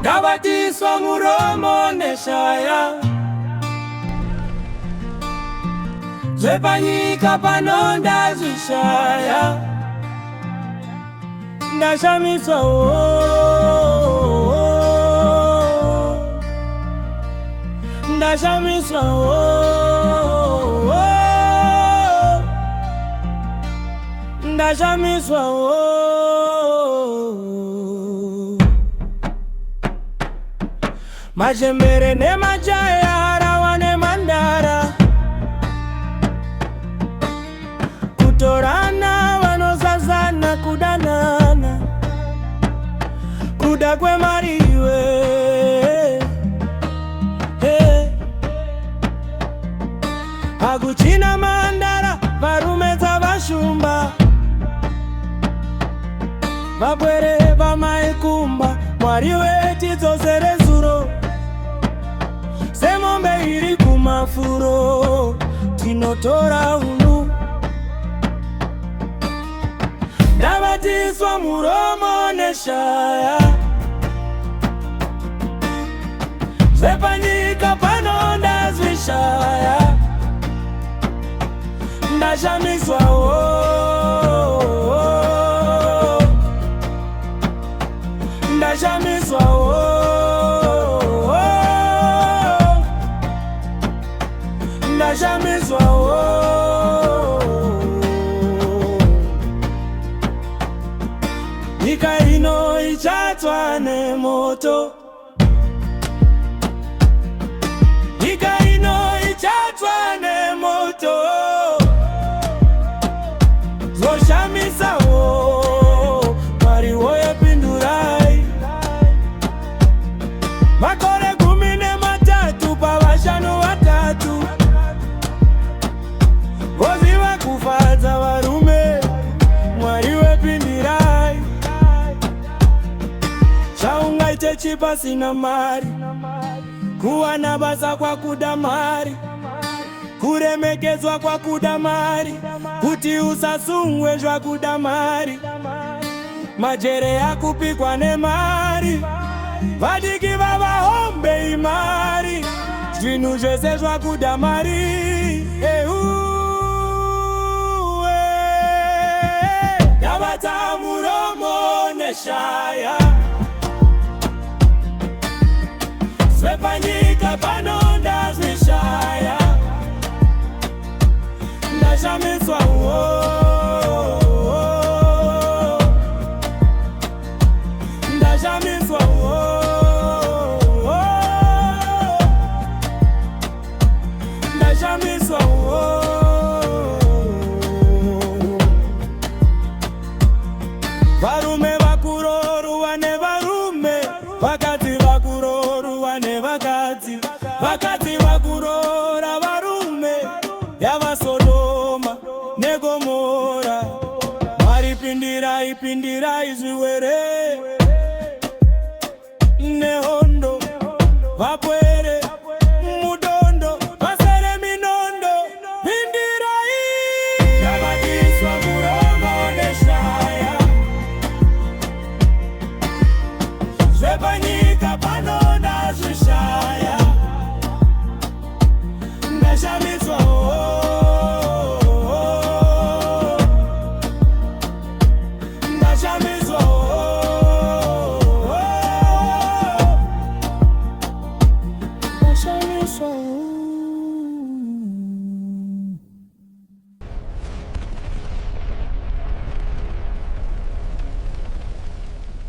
Ndabatiswa muromo neshaya, zvepanyika pano ndazvishaya. Ndashamiswa ndashamiswa ndashamiswa Majembere ne majaya harawa ne mandara, kutorana vanosazana kudanana, kuda kwe mariwe hakuchina mandara varume dzavashumba, vapwere vamaikumba mwari wetidzosere zuro. Semombe iri kumafuro tinotora unu. Ndabatiswa muromo neshaya, zvepanyika pano ndazvishaya. Ndashamiswa ndashamiswa ndashamiswa nyika ino ichatswa nemoto, nyika ino ichatswa nemoto, zvoshamisa Mwari woyepindurai. Makore 13 pavashanu vatatu, voziva kufadza varume, Mwari wepindurai. Chaungaite chipasina mari, kuwana basa kwakuda mari, kuremekedzwa kwakuda mari, kuti usasungwe zvakuda mari, majere akupikwa nemari, vadiki vavahombe imari, zvinhu zvese zvakuda mari. Ndabata muromo neshaya, zvepanyika pano ndazvishaya. Ndashamiswa ndashamiswa ndashamiswa varume vakuroruwa nevarume, vakadzi vakuroruwa nevakadzi, vakadzi vakurora varume, yava Sodoma neGomora. Mwari pindirai, pindirai zviwere nehondo vapo